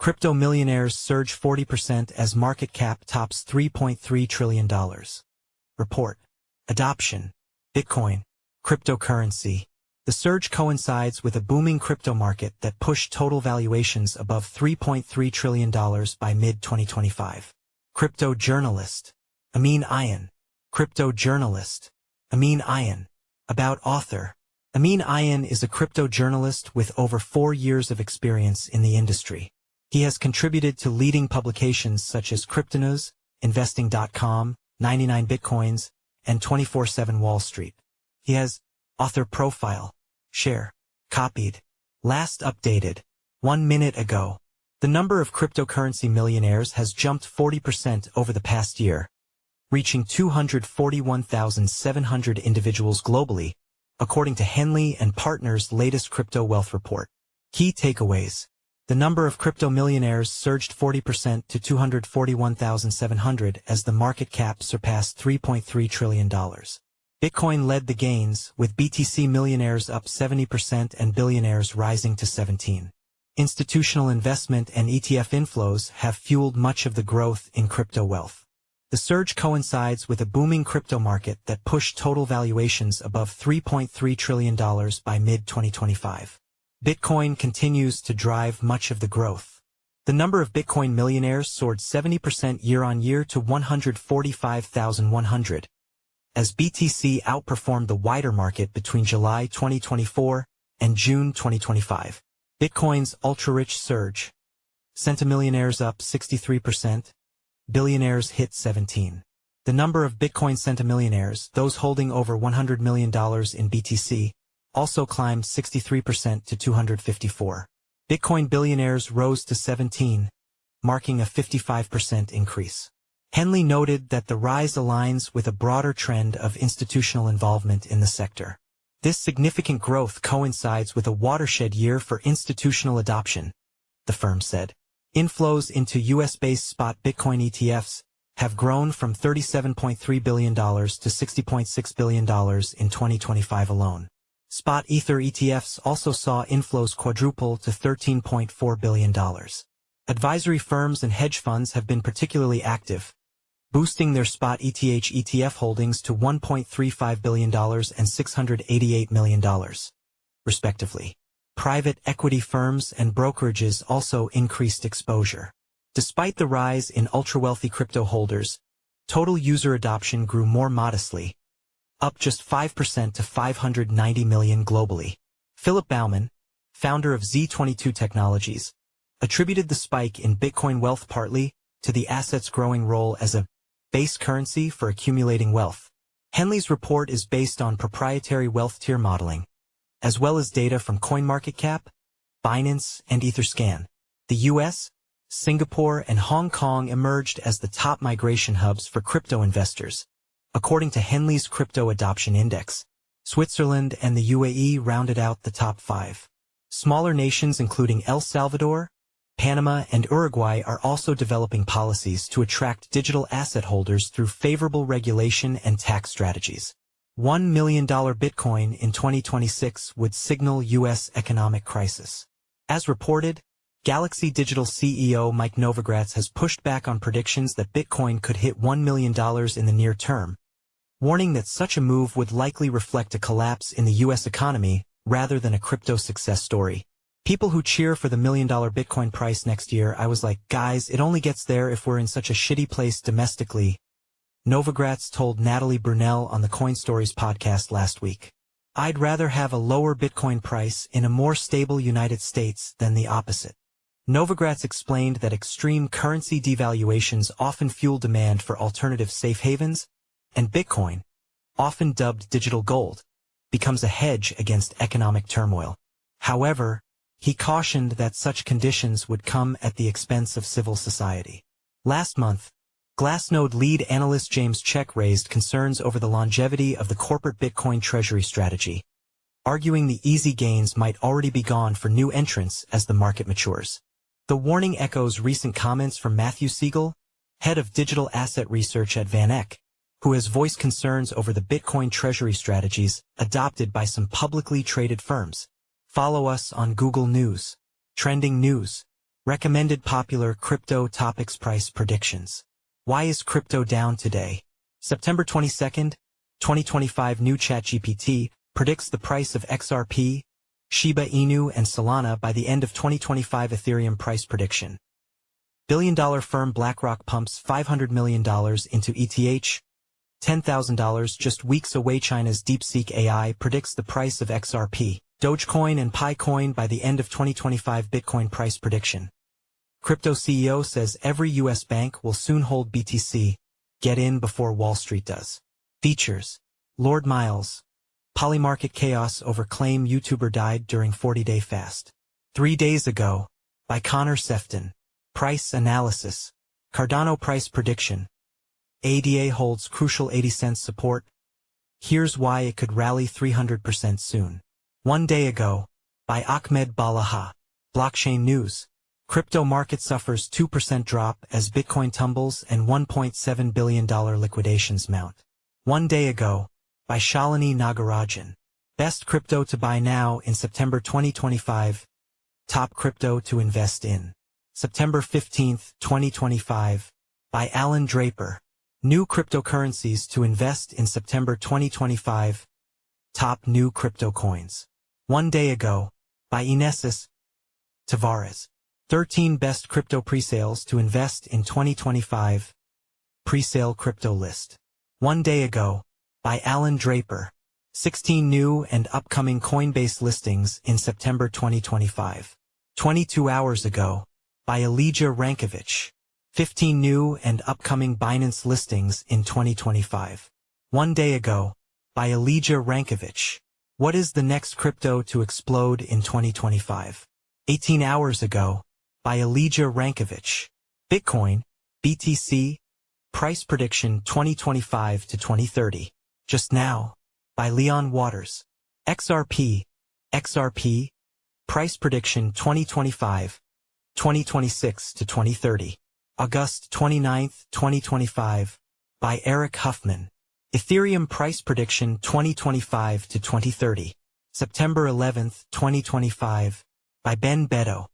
Crypto millionaires surge 40% as market cap tops $3.3 trillion. Report. Adoption. Bitcoin. Cryptocurrency. The surge coincides with a booming crypto market that pushed total valuations above $3.3 trillion by mid-2025. Crypto journalist. Amin Ayan. Crypto journalist. Amin Ayan. About author. Amin Ayan is a crypto journalist with over 4 years of experience in the industry. He has contributed to leading publications such as Cryptonews, Investing.com, 99 Bitcoins, and 24/7 Wall Street. He has author profile. Share. Copied. Last updated 1 minute ago. The number of cryptocurrency millionaires has jumped 40% over the past year, reaching 241,700 individuals globally, according to Henley Partners' latest crypto wealth report. Key takeaways. The number of crypto millionaires surged 40% to 241,700 as the market cap surpassed $3.3 trillion. Bitcoin led the gains, with BTC millionaires up 70% and billionaires rising to 17%. Institutional investment and ETF inflows have fueled much of the growth in crypto wealth. The surge coincides with a booming crypto market that pushed total valuations above $3.3 trillion by mid-2025. Bitcoin continues to drive much of the growth. The number of Bitcoin millionaires soared 70% year-on-year to 145,100, as BTC outperformed the wider market between July 2024 and June 2025. Bitcoin's ultra-rich surge. Centimillionaires up 63%. Billionaires hit 17%. The number of Bitcoin centimillionaires, those holding over $100 million in BTC, also climbed 63% to 254. Bitcoin billionaires rose to 17, marking a 55% increase. Henley noted that the rise aligns with a broader trend of institutional involvement in the sector. This significant growth coincides with a watershed year for institutional adoption, the firm said. Inflows into US-based spot Bitcoin ETFs have grown from $37.3 billion to $60.6 billion in 2025 alone. Spot Ether ETFs also saw inflows quadruple to $13.4 billion. Advisory firms and hedge funds have been particularly active, boosting their spot ETH ETF holdings to $1.35 billion and $688 million, respectively. Private equity firms and brokerages also increased exposure. Despite the rise in ultra-wealthy crypto holders, total user adoption grew more modestly, up just 5% to 590 million globally. Philip Baumann, founder of Z22 Technologies, attributed the spike in Bitcoin wealth partly to the asset's growing role as a base currency for accumulating wealth. Henley's report is based on proprietary wealth tier modeling, as well as data from CoinMarketCap, Binance, and Etherscan. The US, Singapore, and Hong Kong emerged as the top migration hubs for crypto investors, according to Henley's Crypto Adoption Index. Switzerland and the UAE rounded out the top 5. Smaller nations including El Salvador, Panama, and Uruguay are also developing policies to attract digital asset holders through favorable regulation and tax strategies. $1 million Bitcoin in 2026 would signal U.S. economic crisis. As reported, Galaxy Digital CEO Mike Novogratz has pushed back on predictions that Bitcoin could hit $1 million in the near term, warning that such a move would likely reflect a collapse in the U.S. economy rather than a crypto success story. People who cheer for the $1 million Bitcoin price next year, I was like, guys, it only gets there if we're in such a shitty place domestically, Novogratz told Natalie Brunell on the Coin Stories podcast last week. I'd rather have a lower Bitcoin price in a more stable United States than the opposite. Novogratz explained that extreme currency devaluations often fuel demand for alternative safe havens, and Bitcoin, often dubbed digital gold, becomes a hedge against economic turmoil. However, he cautioned that such conditions would come at the expense of civil society. Last month, Glassnode lead analyst James Check raised concerns over the longevity of the corporate Bitcoin treasury strategy, arguing the easy gains might already be gone for new entrants as the market matures. The warning echoes recent comments from Matthew Siegel, head of digital asset research at VanEck, who has voiced concerns over the Bitcoin treasury strategies adopted by some publicly traded firms. Follow us on Google News. Trending news. Recommended popular crypto topics price predictions. Why is crypto down today? September 22, 2025 new ChatGPT predicts the price of XRP, Shiba Inu and Solana by the end of 2025 Ethereum price prediction. Billion-dollar firm BlackRock pumps $500 million into ETH, $10,000 just weeks away. China's DeepSeek AI predicts the price of XRP, Dogecoin and Picoin by the end of 2025 Bitcoin price prediction. Crypto CEO says every U.S. bank will soon hold BTC. Get in before Wall Street does. Features. Lord Miles. Polymarket chaos over claim YouTuber died during 40-day fast. 3 days ago. By Connor Sefton. Price analysis. Cardano price prediction. ADA holds crucial 80-cent support. Here's why it could rally 300% soon. 1 day ago. By Ahmed Balaha. Blockchain news. Crypto market suffers 2% drop as Bitcoin tumbles and $1.7 billion liquidations mount. 1 day ago. By Shalini Nagarajan. Best crypto to buy now in September 2025. Top crypto to invest in. September 15, 2025. By Alan Draper. New cryptocurrencies to invest in September 2025. Top new crypto coins. 1 day ago. By Inesis Tavares. 13 best crypto presales to invest in 2025. Presale crypto list. 1 day ago. By Alan Draper. 16 new and upcoming Coinbase listings in September 2025. 22 hours ago. By Elijah Rankovich. 15 new and upcoming Binance listings in 2025. 1 day ago. By Elijah Rankovich. What is the next crypto to explode in 2025? 18 hours ago. By Elijah Rankovich. Bitcoin, BTC, price prediction 2025 to 2030. Just now. By Leon Waters. XRP, price prediction 2025, 2026 to 2030. August 29, 2025. By Eric Huffman. Ethereum price prediction 2025 to 2030. September 11, 2025. By Ben Beto.